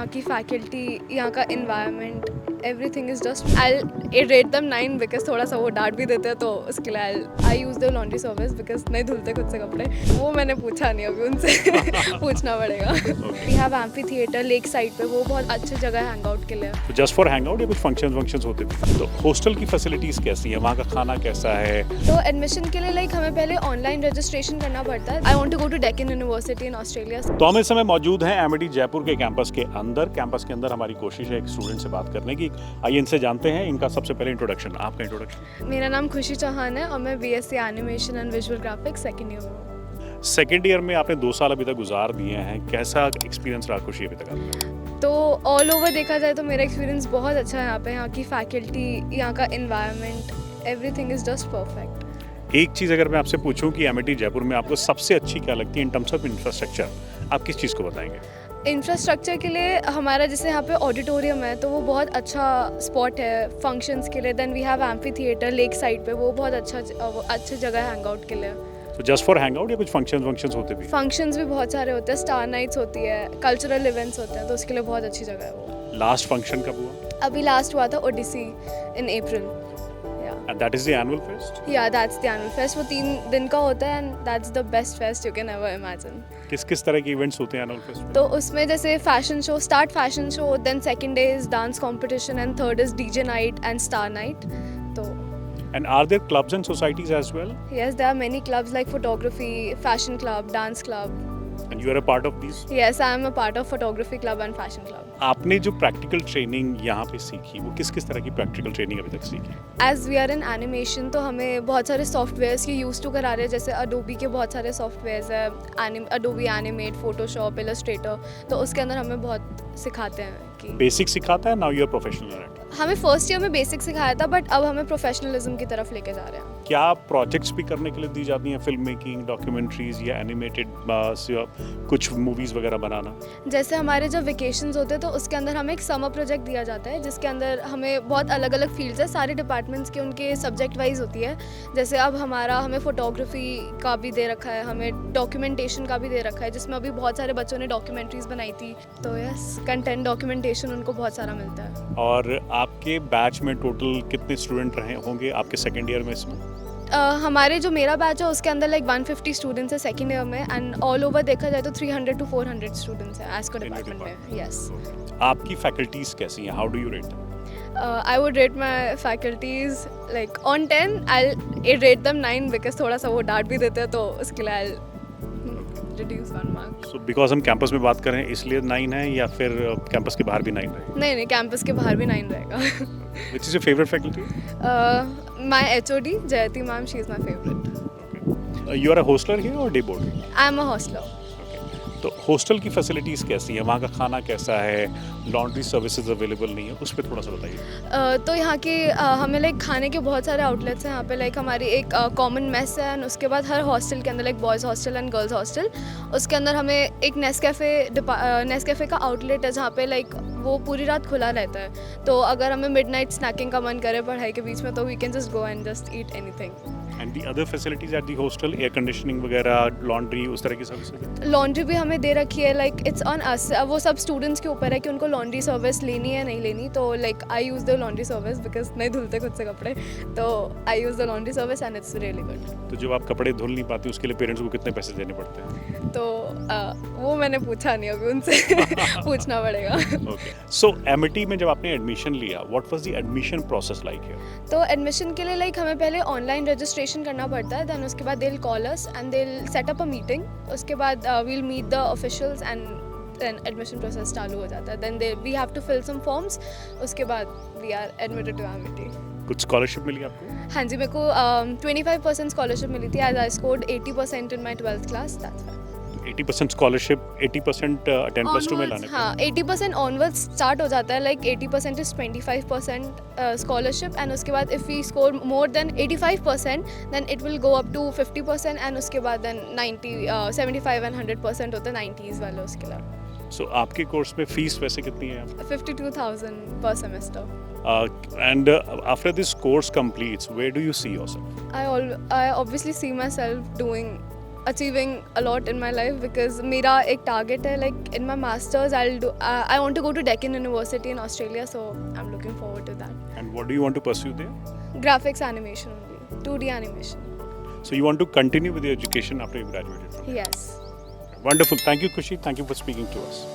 यहाँ की फैकल्टी, यहाँ का environment, everything is just I rate them 9 because थोड़ा सा वो डांट भी देते हैं तो उसके लिए I use the laundry service because नहीं धुलते खुद से कपड़े। वो मैंने पूछा नहीं अभी उनसे पूछना पड़ेगा। We have amphitheatre lake side पे, वो बहुत अच्छी जगह है हैंग आउट के लिए। तो जस्ट फॉर हैंग आउट या कुछ फंक्शंस होते थे? तो हॉस्टल की फैसिलिटीज़ कैसी हैं, वहाँ का खाना कैसा है? तो एडमिशन के लिए लाइक हमें पहले ऑनलाइन रजिस्ट्रेशन करना पड़ता है। I want to go to Deccan university in Australia. तो हम इस समय मौजूद हैं एमिटी जयपुर के कैंपस के अंदर। कैंपस के अंदर हमारी कोशिश है एक स्टूडेंट से बात करने की। आइए इनसे जानते हैं इनका सबसे पहले इंट्रोडक्शन। आपका इंट्रोडक्शन? मेरा नाम खुशी चौहान है और मैं BSc animation and visual graphics second year में हूँ। सेकेंड ईयर में आपने 2 साल अभी तक गुजार दिए हैं, कैसा एक्सपीरियंस रहा खुशी अभी तक आपका? तो ऑल ओवर देखा जाए तो मेरा एक्सपीरियंस बहुत अच्छा है यहाँ पे। यहाँ की फैकल्टी, यहाँ का environment, everything is just perfect. एक चीज़ अगर मैं आपसे पूछूं कि एमिटी जयपुर में आपको सबसे अच्छी क्या लगती है इन टर्म्स ऑफ इंफ्रास्ट्रक्चर, आप किस चीज़ को बताएंगे? इंफ्रास्ट्रक्चर के लिए हमारा जैसे यहाँ पे ऑडिटोरियम है तो वो बहुत अच्छा स्पॉट है फंक्शंस के लिए। Then we have amphitheatre lake side पे, वो बहुत अच्छी जगह है हैंग आउट के लिए। तो जस्ट फॉर हैंग आउट या कुछ फंक्शंस होते भी? फंक्शंस भी बहुत सारे होते हैं, स्टार नाइट्स होती है, कल्चरल इवेंट्स होते हैं, तो उसके लिए बहुत अच्छी जगह है वो। लास्ट फंक्शन कब हुआ? अभी लास्ट हुआ था Odyssey in April. And that is the annual fest? या दैट्स द एनुअल फेस्ट। वो 3 दिन का होता है and that's the best fest you can ever imagine. किस तरह के इवेंट्स होते हैं एनुअल फेस्ट में? तो उसमें जैसे fashion show, start fashion show, then second day is dance competition and third is DJ night and star night. तो And are there clubs and societies as well? yes, there are many clubs like photography, fashion club, dance club. And you are a part of these? Yes, I am a part of photography club and fashion club. आपने जो practical training यहाँ पे सीखी, वो किस तरह की practical training अभी तक सीखी? As we are in animation तो हमें बहुत सारे सॉफ्टवेयर्स के यूज़ टू करा रहे हैं। जैसे अडोबी के बहुत सारे सॉफ्टवेयर्स है, अडोबी एनिमेट, फोटोशॉप, इलस्ट्रेटर, तो उसके अंदर हमें बहुत सिखाते हैं कि बेसिक सिखाता है, now you are professional at it. हमें फर्स्ट ईयर में बेसिक सिखाया था बट अब हमें प्रोफेशनलिज्म की तरफ लेके जा रहे हैं। क्या प्रोजेक्ट्स भी करने के लिए दी जाती हैं, फिल्म मेकिंग, डॉक्यूमेंट्रीज या एनिमेटेड कुछ मूवीज वगैरह बनाना? जैसे हमारे जब वेकेशंस होते हैं तो उसके अंदर हमें एक समर प्रोजेक्ट दिया जाता है जिसके अंदर हमें बहुत अलग अलग फील्ड्स है, सारे डिपार्टमेंट्स के उनके सब्जेक्ट वाइज होती है। जैसे अब हमें फोटोग्राफी का भी दे रखा है, हमें डॉक्यूमेंटेशन का भी दे रखा है, जिसमें अभी बहुत सारे बच्चों ने डॉक्यूमेंट्रीज बनाई थी। तो यस, कंटेंट डॉक्यूमेंटेशन उनको बहुत सारा मिलता है। और आपके बैच में टोटल कितने स्टूडेंट रहे होंगे आपके सेकेंड ईयर में इसमें? हमारे जो मेरा बैच है उसके अंदर लाइक 150 स्टूडेंट्स है सेकेंड ईयर में एंड ऑल ओवर देखा जाए तो 300 to 400 स्टूडेंट्स हैं एस्को डिपार्टमेंट में। यस। आपकी फैकल्टीज कैसी हैं, how do you rate them? I would rate my faculties like on 10. I'll rate them 9 because थोड़ा सा वो डांट भी देते हैं तो उसके लिए I'll reduce 1 mark. So because हम कैंपस में बात करें इसलिए 9 है या फिर कैंपस के बाहर भी 9 रहे? नहीं, कैंपस के बाहर भी 9 रहेगा। Which is your favourite faculty? My HOD Jayati ma'am, she is my favorite. You are a hosteller here or day boarder? I am a hostler. तो हॉस्टल की फैसिलिटीज़ कैसी हैं, वहाँ का खाना कैसा है, लॉन्ड्री सर्विसेज अवेलेबल नहीं है, उस पर थोड़ा सा बताइए। तो यहाँ के हमें लाइक खाने के बहुत सारे आउटलेट्स हैं यहाँ पे। लाइक हमारी एक कॉमन मेस है एंड उसके बाद हर हॉस्टल के अंदर like boys hostel and girls hostel, उसके अंदर हमें एक नेस्कैफ़े का आउटलेट है जहाँ पे लाइक वो पूरी रात खुला रहता है। तो अगर हमें मिडनाइट स्नैकिंग का मन करे पढ़ाई के बीच में तो we can just go and just eat anything. And the other facilities at the hostel, air conditioning वगैरह, लॉन्ड्री, उस तरह की सर्विसेज? लॉन्ड्री भी हमें दे रखी है, लाइक इट्स ऑन अस। वो सब स्टूडेंट्स के ऊपर है कि उनको लॉन्ड्री सर्विस लेनी है नहीं लेनी। तो like I use the laundry service because नहीं धुलते खुद से कपड़े, तो I use the laundry service and it's really good. तो जब आप कपड़े धुल नहीं पाती उसके लिए पेरेंट्स को कितने पैसे देने पड़ते हैं? तो वो मैंने पूछा नहीं अभी उनसे पूछना पड़ेगा। ओके, सो एमिटी में जब आपने एडमिशन लिया, what was the admission process like here? तो एडमिशन के लिए लाइक हमें पहले ऑनलाइन रजिस्ट्रेशन करना पड़ता है, देन उसके बाद they will call us and they will set up a meeting. उसके बाद we will meet the officials and then admission process चालू हो जाता है। Then we have to fill some forms, उसके बाद we are admitted to Amity. कुछ scholarship मिली आपको? हाँ जी, मेरे को 25% स्कॉलरशिप मिली थी as I scored 80% in my 12th class. That's why 80% scholarship, 80% 10+2 में लाने? हाँ, 80% ऑनवर्ड्स स्टार्ट हो जाता है। लाइक 80% इज 25% स्कॉलरशिप एंड उसके बाद if we score more than 85% then it will go up to 50% and उसके बाद देन 75 एंड 100% होता है 90s वाले उसके लिए। सो आपके कोर्स में फीस वैसे कितनी है? 52,000 per semester. And after this course completes, where do you see yourself? I obviously see myself doing achieving a lot in my life because मेरा एक target है like in my masters I want to go to Deccan University in Australia, so I'm looking forward to that. And what do you want to pursue there? Graphics animation only, 2D animation. So you want to continue with your education after you graduated? Yes. Wonderful. Thank you, Khushi. Thank you for speaking to us.